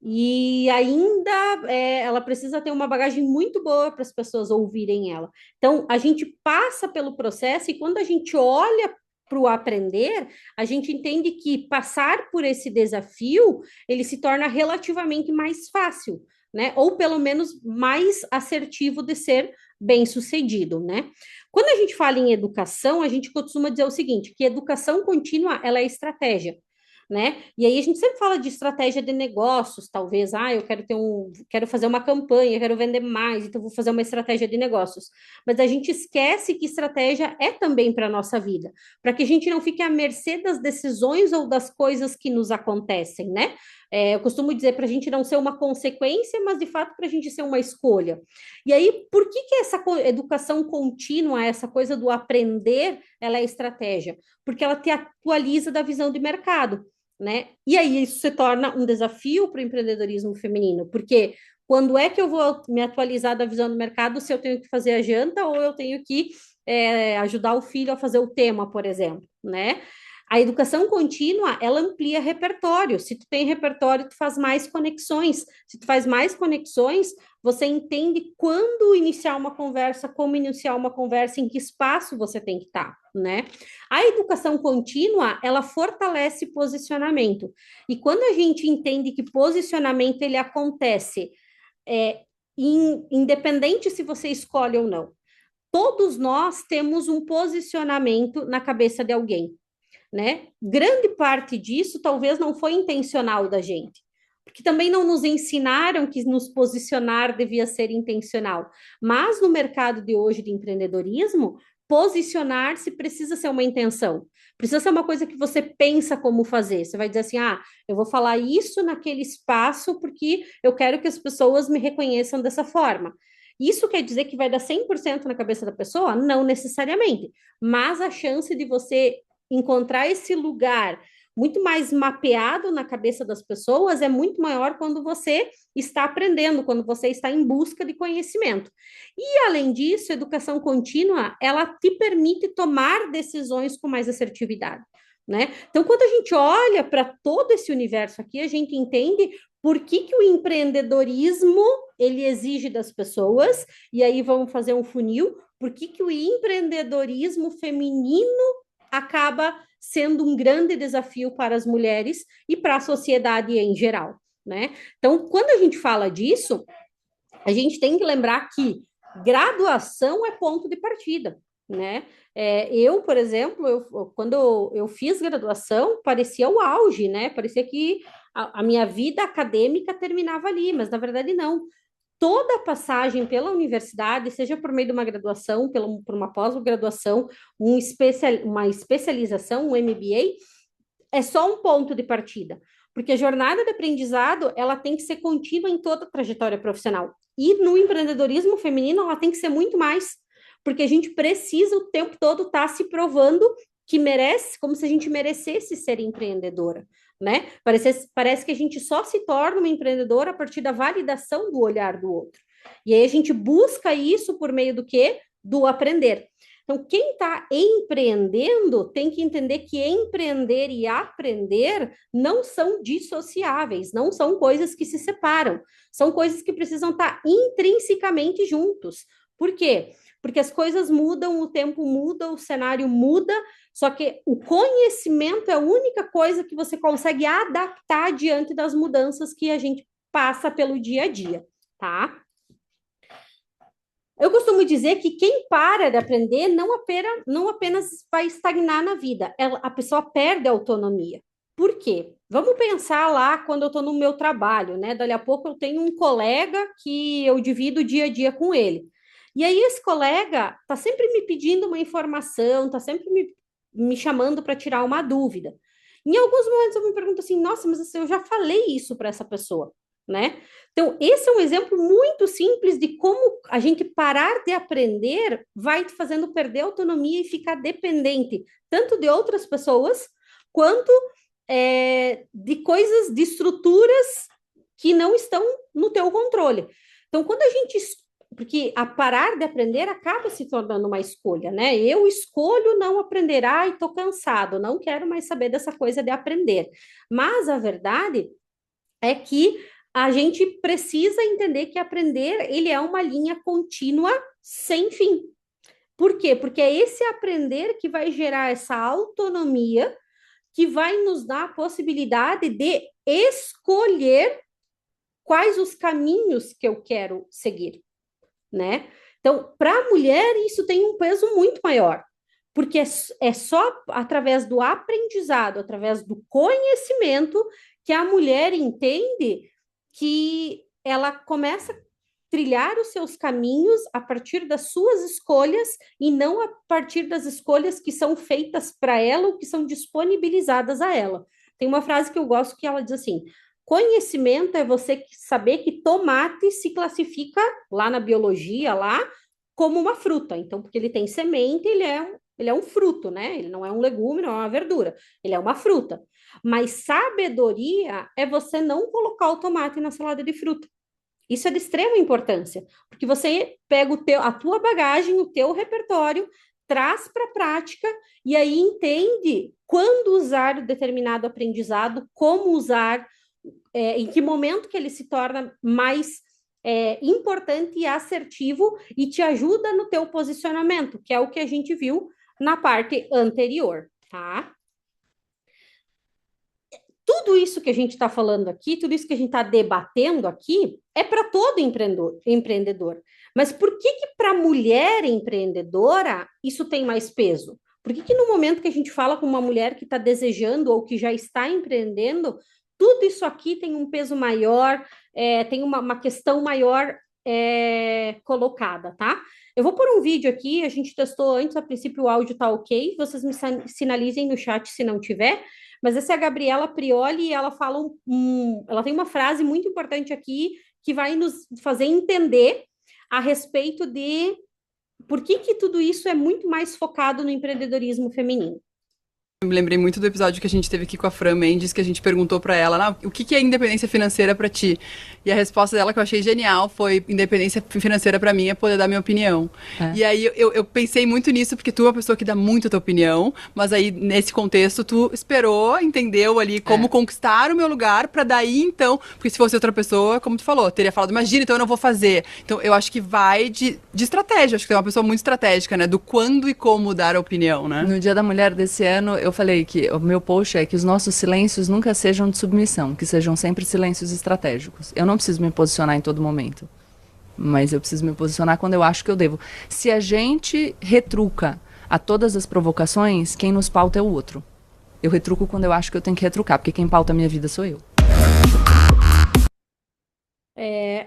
E ainda ela precisa ter uma bagagem muito boa para as pessoas ouvirem ela. Então, a gente passa pelo processo e quando a gente olha para o aprender, a gente entende que passar por esse desafio, ele se torna relativamente mais fácil, né? Ou pelo menos mais assertivo de ser bem-sucedido, né? Quando a gente fala em educação, a gente costuma dizer o seguinte, que educação contínua, ela é estratégia, né? E aí a gente sempre fala de estratégia de negócios, talvez, eu quero fazer uma campanha, quero vender mais, então vou fazer uma estratégia de negócios. Mas a gente esquece que estratégia é também para a nossa vida, para que a gente não fique à mercê das decisões ou das coisas que nos acontecem, né? Eu costumo dizer para a gente não ser uma consequência, mas de fato para a gente ser uma escolha. E aí, por que que essa educação contínua, essa coisa do aprender, ela é estratégia? Porque ela te atualiza da visão de mercado, né? E aí isso se torna um desafio para o empreendedorismo feminino, porque quando é que eu vou me atualizar da visão do mercado se eu tenho que fazer a janta ou eu tenho que ajudar o filho a fazer o tema, por exemplo, né? A educação contínua, ela amplia repertório. Se tu tem repertório, tu faz mais conexões. Se tu faz mais conexões, você entende quando iniciar uma conversa, como iniciar uma conversa, em que espaço você tem que estar, né? A educação contínua, ela fortalece posicionamento. E quando a gente entende que posicionamento ele acontece, independente se você escolhe ou não, todos nós temos um posicionamento na cabeça de alguém, né? Grande parte disso talvez não foi intencional da gente, porque também não nos ensinaram que nos posicionar devia ser intencional. Mas no mercado de hoje de empreendedorismo, posicionar-se precisa ser uma intenção. Precisa ser uma coisa que você pensa como fazer. Você vai dizer assim: eu vou falar isso naquele espaço porque eu quero que as pessoas me reconheçam dessa forma. Isso quer dizer que vai dar 100% na cabeça da pessoa? Não necessariamente. Mas a chance de você encontrar esse lugar muito mais mapeado na cabeça das pessoas é muito maior quando você está aprendendo, quando você está em busca de conhecimento. E, além disso, a educação contínua, ela te permite tomar decisões com mais assertividade, né? Então, quando a gente olha para todo esse universo aqui, a gente entende por que o empreendedorismo, ele exige das pessoas, e aí vamos fazer um funil, por que o empreendedorismo feminino acaba sendo um grande desafio para as mulheres e para a sociedade em geral, né? Então, quando a gente fala disso, a gente tem que lembrar que graduação é ponto de partida, né? Eu, por exemplo, quando eu fiz graduação, parecia o auge, né? Parecia que a minha vida acadêmica terminava ali, mas na verdade não. Toda a passagem pela universidade, seja por meio de uma graduação, por uma pós-graduação, uma especialização, um MBA, é só um ponto de partida, porque a jornada de aprendizado ela tem que ser contínua em toda a trajetória profissional. E no empreendedorismo feminino ela tem que ser muito mais, porque a gente precisa o tempo todo estar se provando que merece, como se a gente merecesse ser empreendedora, né? Parece que a gente só se torna uma empreendedora a partir da validação do olhar do outro. E aí a gente busca isso por meio do quê? Do aprender. Então, quem está empreendendo tem que entender que empreender e aprender não são dissociáveis, não são coisas que se separam, são coisas que precisam estar intrinsecamente juntos. Por quê? Porque as coisas mudam, o tempo muda, o cenário muda, só que o conhecimento é a única coisa que você consegue adaptar diante das mudanças que a gente passa pelo dia a dia, tá? Eu costumo dizer que quem para de aprender não apenas vai estagnar na vida, a pessoa perde a autonomia. Por quê? Vamos pensar lá quando eu estou no meu trabalho, né? Dali a pouco eu tenho um colega que eu divido o dia a dia com ele. E aí esse colega está sempre me pedindo uma informação, está sempre me chamando para tirar uma dúvida. Em alguns momentos eu me pergunto assim, nossa, mas eu já falei isso para essa pessoa, né? Então, esse é um exemplo muito simples de como a gente parar de aprender vai te fazendo perder a autonomia e ficar dependente tanto de outras pessoas quanto de coisas, de estruturas que não estão no teu controle. Então, quando a gente porque a parar de aprender acaba se tornando uma escolha, né? Eu escolho não aprender, e estou cansado, não quero mais saber dessa coisa de aprender. Mas a verdade é que a gente precisa entender que aprender, ele é uma linha contínua sem fim. Por quê? Porque é esse aprender que vai gerar essa autonomia, que vai nos dar a possibilidade de escolher quais os caminhos que eu quero seguir, né? Então, para a mulher, isso tem um peso muito maior, porque é só através do aprendizado, através do conhecimento, que a mulher entende que ela começa a trilhar os seus caminhos a partir das suas escolhas e não a partir das escolhas que são feitas para ela ou que são disponibilizadas a ela. Tem uma frase que eu gosto que ela diz assim: conhecimento é você saber que tomate se classifica lá na biologia, lá, como uma fruta. Então, porque ele tem semente, ele é um fruto, né? Ele não é um legume, não é uma verdura. Ele é uma fruta. Mas sabedoria é você não colocar o tomate na salada de fruta. Isso é de extrema importância, porque você pega a tua bagagem, o teu repertório, traz para a prática e aí entende quando usar determinado aprendizado, como usar, em que momento que ele se torna mais importante e assertivo e te ajuda no teu posicionamento, que é o que a gente viu na parte anterior, tá? Tudo isso que a gente está falando aqui, tudo isso que a gente está debatendo aqui, é para todo empreendedor. Mas por que para a mulher empreendedora isso tem mais peso? Por que no momento que a gente fala com uma mulher que está desejando ou que já está empreendendo, tudo isso aqui tem um peso maior, tem uma questão maior colocada, tá? Eu vou pôr um vídeo aqui, a gente testou antes, a princípio o áudio está ok, vocês me sinalizem no chat se não tiver, mas essa é a Gabriela Prioli e ela fala ela tem uma frase muito importante aqui que vai nos fazer entender a respeito de por que tudo isso é muito mais focado no empreendedorismo feminino. Eu me lembrei muito do episódio que a gente teve aqui com a Fran Mendes, que a gente perguntou pra ela, o que é independência financeira pra ti? E a resposta dela, que eu achei genial, foi: independência financeira pra mim é poder dar minha opinião. E aí eu pensei muito nisso, porque tu é uma pessoa que dá muito a tua opinião, mas aí nesse contexto tu esperou, entendeu ali como conquistar o meu lugar pra daí então, porque se fosse outra pessoa, como tu falou, teria falado, imagina, então eu não vou fazer. Então eu acho que vai de estratégia, acho que tu é uma pessoa muito estratégica, né? Do quando e como dar a opinião, né? No Dia da Mulher desse ano, eu falei que o meu post é que os nossos silêncios nunca sejam de submissão, que sejam sempre silêncios estratégicos. Eu não preciso me posicionar em todo momento, mas eu preciso me posicionar quando eu acho que eu devo. Se a gente retruca a todas as provocações, quem nos pauta é o outro. Eu retruco quando eu acho que eu tenho que retrucar, porque quem pauta a minha vida sou eu.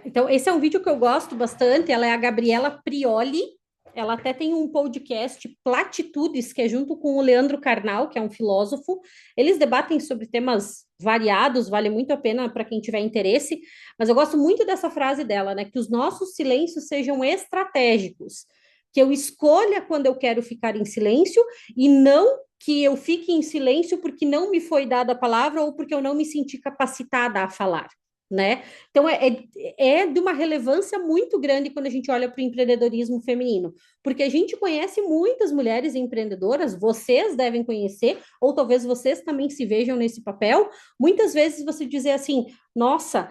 Então, esse é um vídeo que eu gosto bastante, ela é a Gabriela Prioli. Ela até tem um podcast, Platitudes, que é junto com o Leandro Carnal, que é um filósofo. Eles debatem sobre temas variados, vale muito a pena para quem tiver interesse. Mas eu gosto muito dessa frase dela, né? Que os nossos silêncios sejam estratégicos. Que eu escolha quando eu quero ficar em silêncio e não que eu fique em silêncio porque não me foi dada a palavra ou porque eu não me senti capacitada a falar. Né? Então, é de uma relevância muito grande quando a gente olha para o empreendedorismo feminino, porque a gente conhece muitas mulheres empreendedoras, vocês devem conhecer, ou talvez vocês também se vejam nesse papel. Muitas vezes você dizer assim, nossa,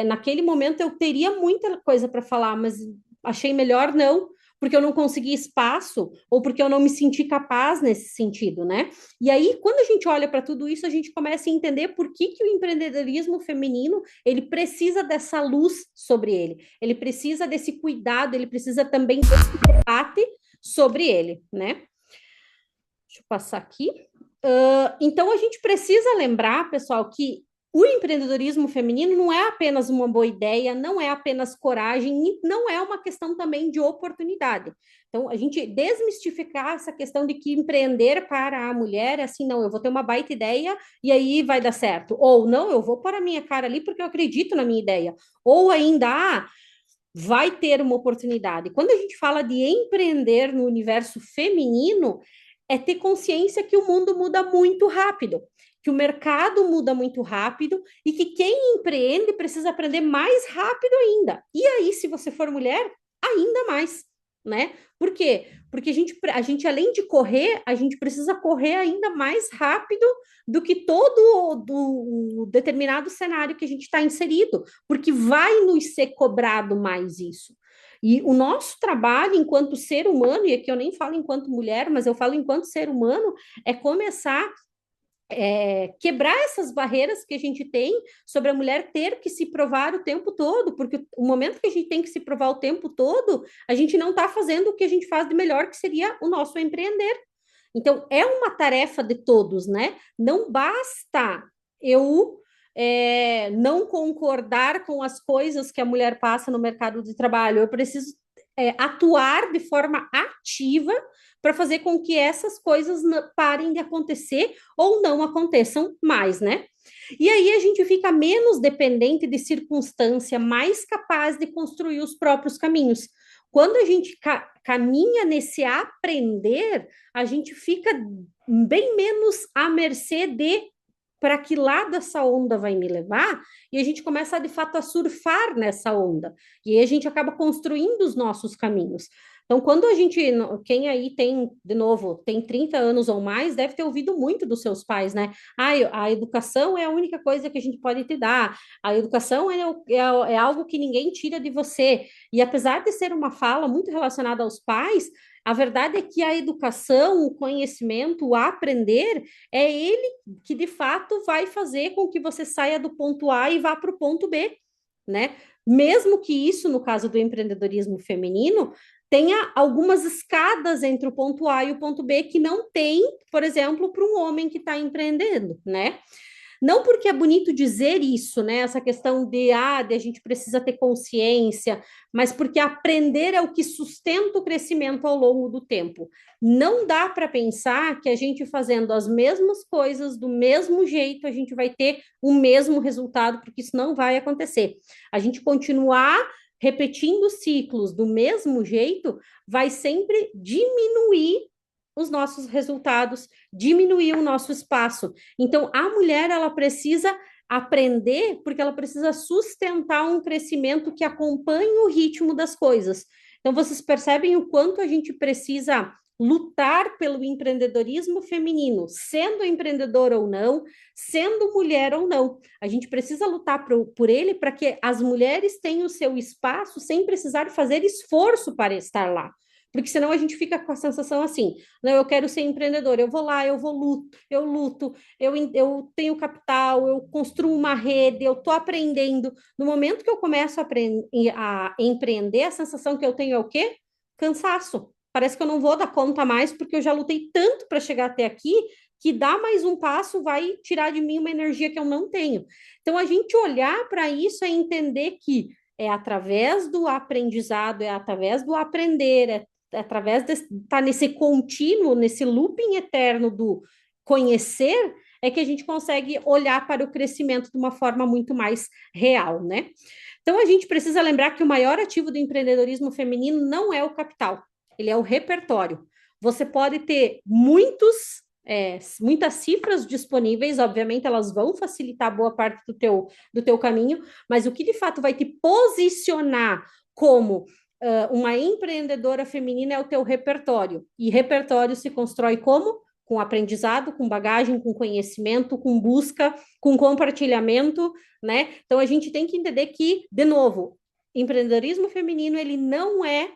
naquele momento eu teria muita coisa para falar, mas achei melhor não, porque eu não consegui espaço ou porque eu não me senti capaz nesse sentido, né? E aí, quando a gente olha para tudo isso, a gente começa a entender por que o empreendedorismo feminino, ele precisa dessa luz sobre ele, ele precisa desse cuidado, ele precisa também desse debate sobre ele, né? Deixa eu passar aqui. Então, a gente precisa lembrar, pessoal, que o empreendedorismo feminino não é apenas uma boa ideia, não é apenas coragem, e não é uma questão também de oportunidade. Então, a gente desmistificar essa questão de que empreender para a mulher é assim, não, eu vou ter uma baita ideia e aí vai dar certo. Ou, não, eu vou pôr a minha cara ali porque eu acredito na minha ideia. Ou ainda, vai ter uma oportunidade. Quando a gente fala de empreender no universo feminino, é ter consciência que o mundo muda muito rápido, que o mercado muda muito rápido e que quem empreende precisa aprender mais rápido ainda. E aí, se você for mulher, ainda mais, né? Por quê? Porque a gente além de correr, a gente precisa correr ainda mais rápido do que todo o determinado cenário que a gente está inserido, porque vai nos ser cobrado mais isso. E o nosso trabalho enquanto ser humano, e aqui eu nem falo enquanto mulher, mas eu falo enquanto ser humano, é começar quebrar essas barreiras que a gente tem sobre a mulher ter que se provar o tempo todo, porque o momento que a gente tem que se provar o tempo todo, a gente não está fazendo o que a gente faz de melhor, que seria o nosso empreender. Então, é uma tarefa de todos, né? Não basta eu não concordar com as coisas que a mulher passa no mercado de trabalho, eu preciso atuar de forma ativa para fazer com que essas coisas parem de acontecer ou não aconteçam mais, né? E aí a gente fica menos dependente de circunstância, mais capaz de construir os próprios caminhos. Quando a gente caminha nesse aprender, a gente fica bem menos à mercê de para que lado essa onda vai me levar, e a gente começa, de fato, a surfar nessa onda. E aí a gente acaba construindo os nossos caminhos. Então, quando a gente, quem aí tem, de novo, tem 30 anos ou mais, deve ter ouvido muito dos seus pais, né? Ah, a educação é a única coisa que a gente pode te dar. A educação é algo que ninguém tira de você. E apesar de ser uma fala muito relacionada aos pais, a verdade é que a educação, o conhecimento, o aprender, é ele que de fato vai fazer com que você saia do ponto A e vá para o ponto B, né? Mesmo que isso, no caso do empreendedorismo feminino, tenha algumas escadas entre o ponto A e o ponto B que não tem, por exemplo, para um homem que está empreendendo, né? Não porque é bonito dizer isso, né? Essa questão de a gente precisa ter consciência, mas porque aprender é o que sustenta o crescimento ao longo do tempo. Não dá para pensar que a gente fazendo as mesmas coisas do mesmo jeito, a gente vai ter o mesmo resultado, porque isso não vai acontecer. A gente continuar repetindo ciclos do mesmo jeito vai sempre diminuir os nossos resultados, diminuir o nosso espaço. Então, a mulher, ela precisa aprender, porque ela precisa sustentar um crescimento que acompanhe o ritmo das coisas. Então, vocês percebem o quanto a gente precisa lutar pelo empreendedorismo feminino, sendo empreendedora ou não, sendo mulher ou não. A gente precisa lutar por ele para que as mulheres tenham o seu espaço sem precisar fazer esforço para estar lá. Porque senão a gente fica com a sensação assim, não, eu quero ser empreendedor, eu vou lá, eu luto, eu tenho capital, eu construo uma rede, eu estou aprendendo. No momento que eu começo a empreender, a sensação que eu tenho é o quê? Cansaço. Parece que eu não vou dar conta mais, porque eu já lutei tanto para chegar até aqui, que dar mais um passo vai tirar de mim uma energia que eu não tenho. Então, a gente olhar para isso é entender que é através do aprendizado, é através do aprender, através de estar nesse contínuo, nesse looping eterno do conhecer, é que a gente consegue olhar para o crescimento de uma forma muito mais real, né? Então, a gente precisa lembrar que o maior ativo do empreendedorismo feminino não é o capital, ele é o repertório. Você pode ter muitas cifras disponíveis, obviamente elas vão facilitar boa parte do teu caminho, mas o que de fato vai te posicionar como uma empreendedora feminina é o teu repertório. E repertório se constrói como? Com aprendizado, com bagagem, com conhecimento, com busca, com compartilhamento, né? Então a gente tem que entender que, de novo, empreendedorismo feminino, ele não é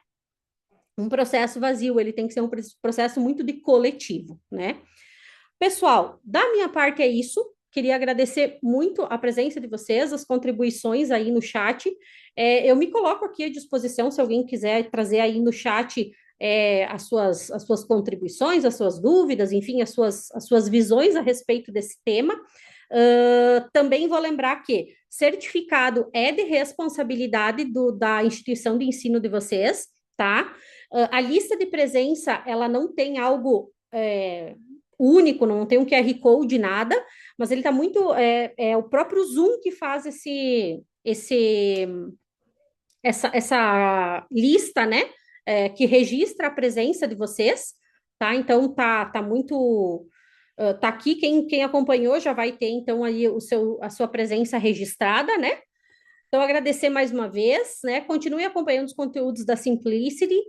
um processo vazio, ele tem que ser um processo muito de coletivo, né? Pessoal, da minha parte é isso. Queria agradecer muito a presença de vocês, as contribuições aí no chat. Eu me coloco aqui à disposição, se alguém quiser trazer aí no chat as suas contribuições, as suas dúvidas, enfim, as suas visões a respeito desse tema. Também vou lembrar que certificado é de responsabilidade da instituição de ensino de vocês, tá? A lista de presença, ela não tem algo único, não tem um QR Code, nada, mas ele está muito... É o próprio Zoom que faz essa lista, né? Que registra a presença de vocês, tá? Então, tá muito... tá aqui, quem acompanhou já vai ter, então, aí a sua presença registrada, né? Então, agradecer mais uma vez, né? Continue acompanhando os conteúdos da Simplicity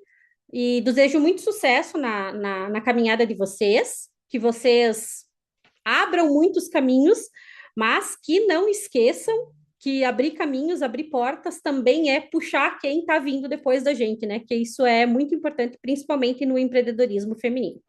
e desejo muito sucesso na caminhada de vocês, que vocês abram muitos caminhos, mas que não esqueçam que abrir caminhos, abrir portas também é puxar quem está vindo depois da gente, né? Que isso é muito importante, principalmente no empreendedorismo feminino.